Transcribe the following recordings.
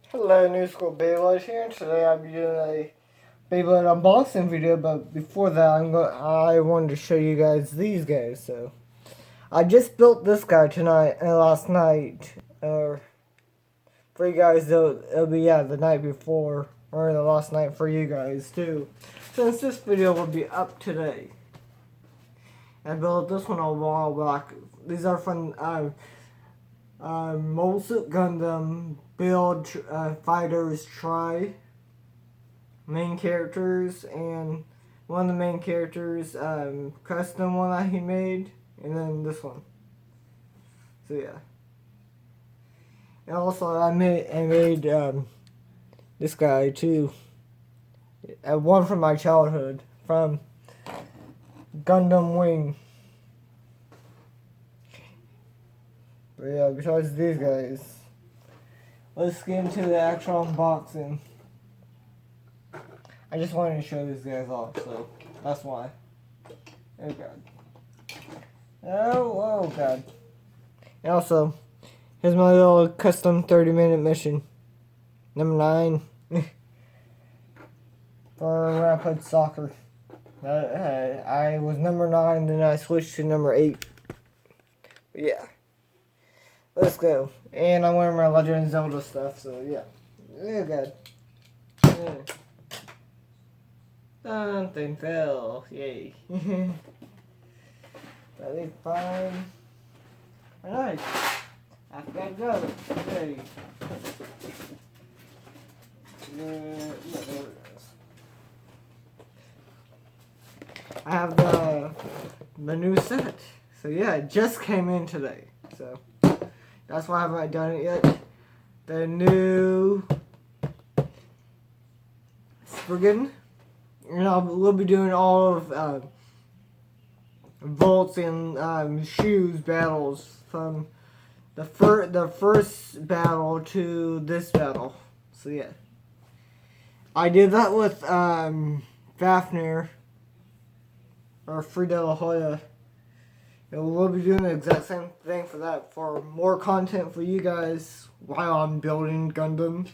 Hello, New School Beyblade here, and today I'll be doing a Beyblade unboxing video. But before that, I wanted to show you guys these guys. So I just built this guy tonight and last night. For you guys, it'll be the night before or the last night for you guys too. Since this video will be up today, I built this one a while back. These are from Mobile Suit Gundam Build Fighters Try main characters, and one of the main characters custom one that he made, and then this one. So yeah, and also I made this guy too, one from my childhood from Gundam Wing. But yeah, besides these guys, let's get into the actual unboxing. I just wanted to show these guys off, so that's why. Oh god. Oh god. And also, here's my little custom 30-minute mission. Number 9. For when I played soccer. I was number 9, then I switched to number 8. But yeah. Let's go. And I'm wearing my Legend of Zelda stuff, so yeah. Oh god. Yeah. Something fell. Yay. That'll be fine. Alright. I gotta go. Yay. There it is. I have the new set. So yeah, it just came in today. So that's why I haven't done it yet. The new Spriggan. And we'll be doing all of Volts and Shoes battles from the first battle to this battle. So yeah. I did that with Fafnir or Frida La Hoya. And we'll be doing the exact same thing for that, for more content for you guys while I'm building Gundam.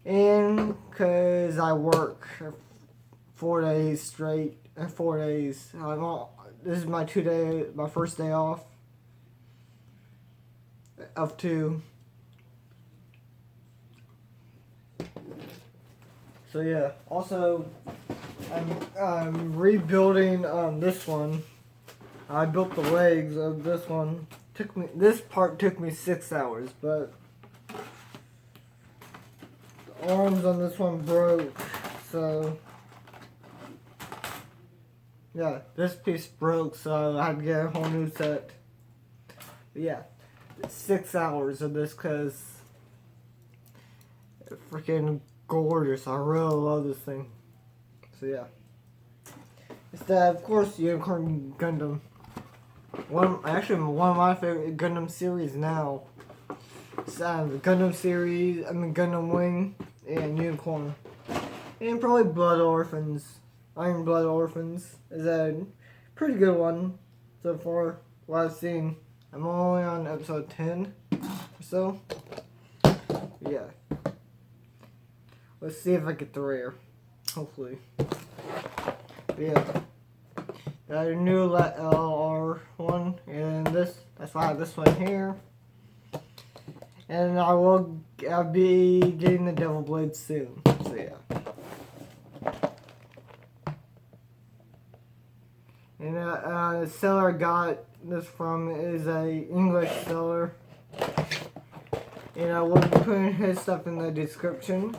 And because I work 4 days straight, 4 days. This is my first day off of 2. So yeah. Also, I'm rebuilding this one. I built the legs of this one. This part took me 6 hours, but the arms on this one broke, so yeah, this piece broke, so I had to get a whole new set. But yeah, 6 hours of this because it's freaking gorgeous. I really love this thing. So yeah, it's of course Unicorn Gundam. One of my favorite Gundam series now. It's the Gundam series, Gundam Wing, and Unicorn. And probably Blood Orphans. Iron Blood Orphans is a pretty good one so far, what I've seen. I'm only on episode 10 or so. Yeah. Let's see if I get the rare. Hopefully. Yeah. Got a new LR one, and that's why I have this one here. And I'll be getting the Devil Blade soon. So yeah. And the seller I got this from is a English seller. And I will be putting his stuff in the description.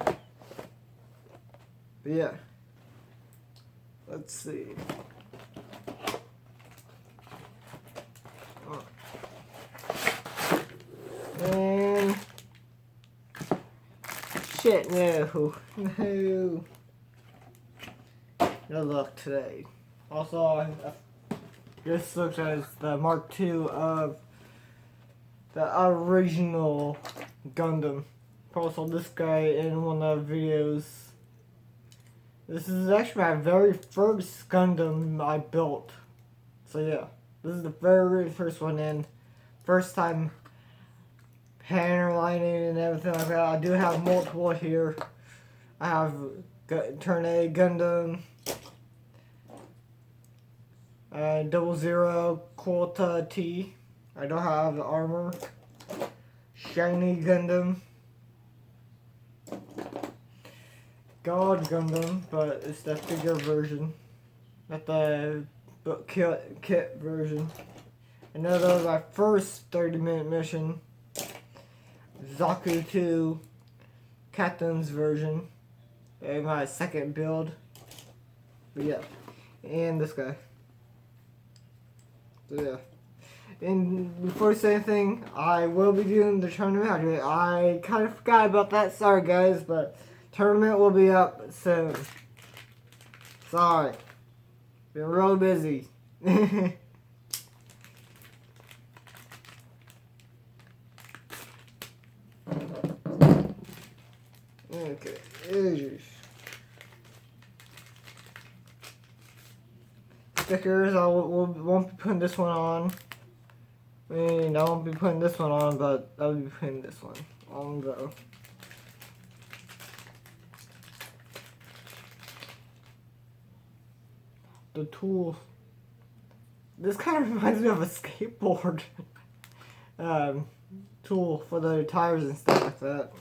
But yeah. Let's see. And shit, no. No luck today. Also, I just looked at the Mark II of the original Gundam. Probably saw this guy in one of the videos. This is actually my very first Gundam I built. So yeah, this is the very first one, and first time panel lining and everything like that. I do have multiple here. I have Turn A Gundam, 00 Quota T. I don't have the armor. Shiny Gundam. God Gundam, but it's the figure version. Not the book kit version. Another, my first 30-minute mission. Zaku 2 Captain's version. And my second build. But yeah. And this guy. So yeah. And before I say anything, I will be doing the tournament. I kind of forgot about that. Sorry guys, but tournament will be up soon. Sorry. Been real busy. Okay. Stickers, won't be putting this one on. I mean, I won't be putting this one on, but I'll be putting this one on though. The tool. This kind of reminds me of a skateboard tool for the tires and stuff like that.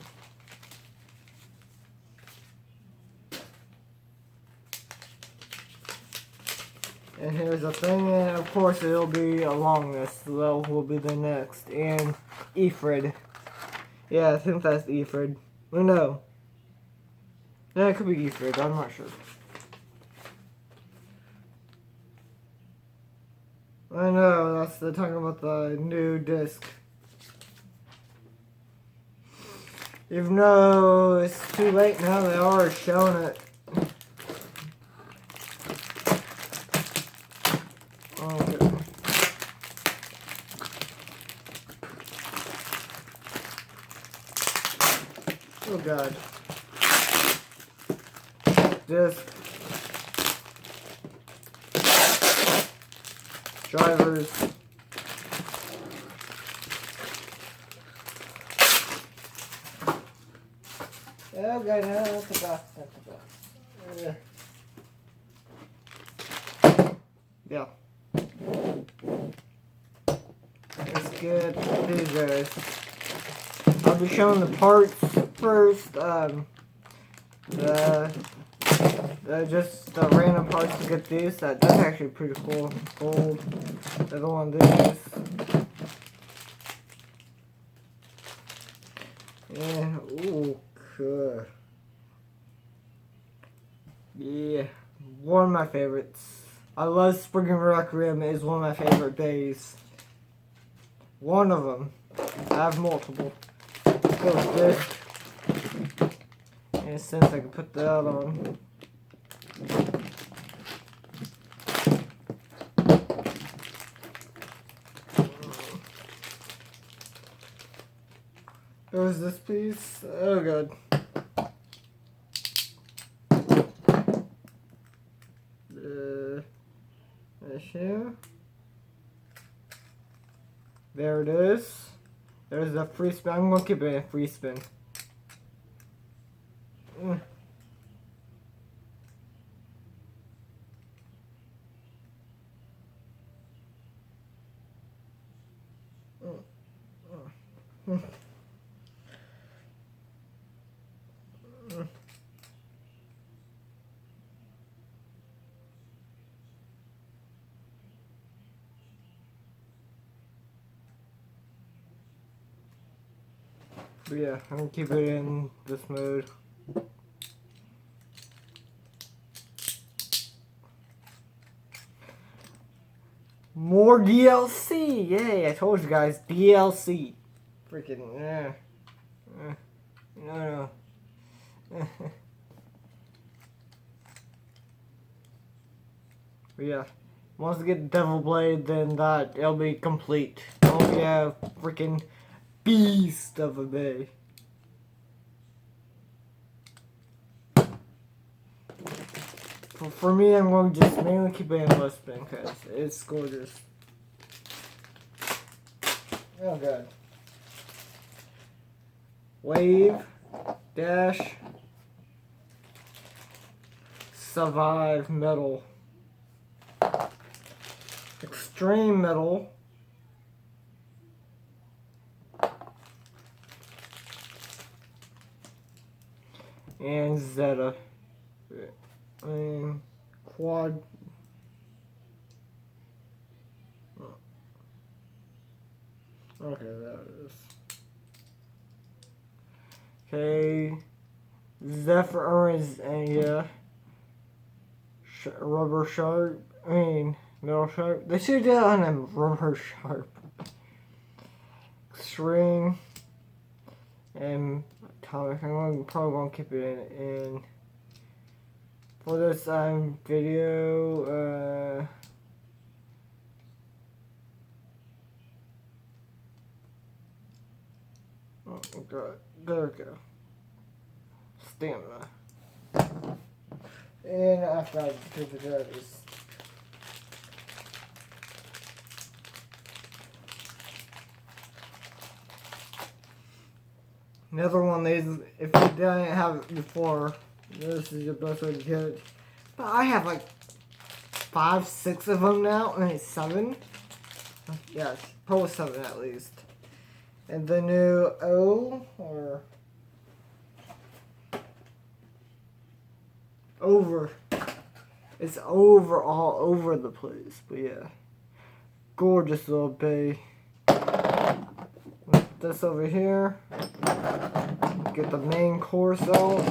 And here's the thing, and of course it'll be along this, so will be the next. And Ifrid. Yeah, I think that's Ifrid. Oh no. Yeah, it could be Ifrid, I'm not sure. I know, that's the talking about the new disc. Even though it's too late now, they are showing it. Okay. Oh god. Disc. Drivers. Okay, no, that's a box. Yeah. Let's get these guys. I'll be showing the parts first. Just the random parts to get these. That's actually pretty cool. Gold. I don't want these. And ooh, good. Yeah, one of my favorites. I love Spriggan Requiem. Is one of my favorite days. One of them. I have multiple. Go with this. And since I can put that on. There's this piece. Oh god. Here. There it is. There's a free spin. I'm gonna keep it a free spin. But yeah, I'm gonna keep it in this mode. More DLC! Yay, I told you guys, DLC. Freaking, yeah. No. But yeah, once I get Devil Blade, then it'll be complete. Oh yeah, freaking beast of a bay. For me, I'm going to just mainly keep it in low spin because it's gorgeous. Oh god. Wave dash survive metal. Extreme metal. And Zeta. Quad. Okay, that is. Okay. Zephyr is, yeah. Rubber sharp. Metal sharp. They should do it on a rubber sharp. String. And atomic. Probably won't keep it in for this video. Oh god, there we go. Stamina. And after I do the judges. Another one of these, if you didn't have it before, this is your best way to get it. But I have like 5, 6 of them now, and it's 7. Yes, probably 7 at least. And the new O, or over. It's over all over the place, but yeah. Gorgeous little bay. With this over here. Get the main course out.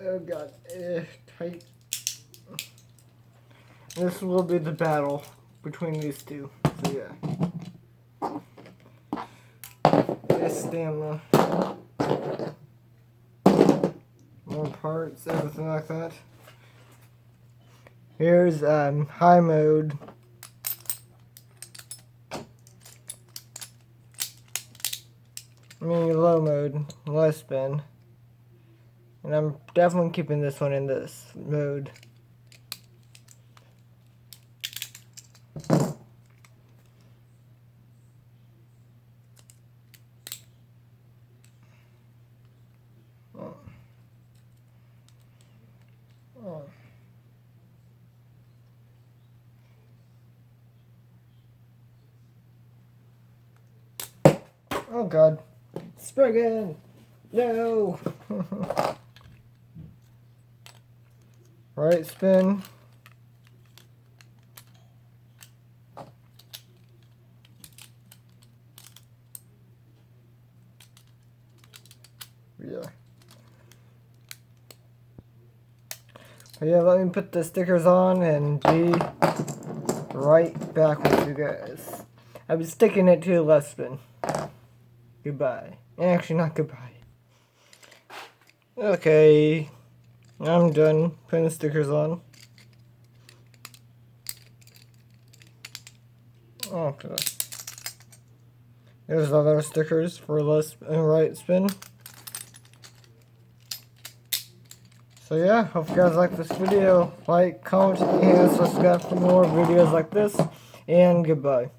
Oh god, tight. This will be the battle between these two. So yeah. This stamina. More parts, everything like that. Here's high mode. Low mode, less spin. And I'm definitely keeping this one in this mode. Oh god. Spriggan! No! Right spin. Yeah. Yeah, let me put the stickers on and be right back with you guys. I've been sticking it to the left spin. Goodbye. Actually, not goodbye. Okay. I'm done putting the stickers on. Okay. There's other stickers for left and right spin. So yeah, hope you guys like this video. Like, comment, and subscribe for more videos like this. And goodbye.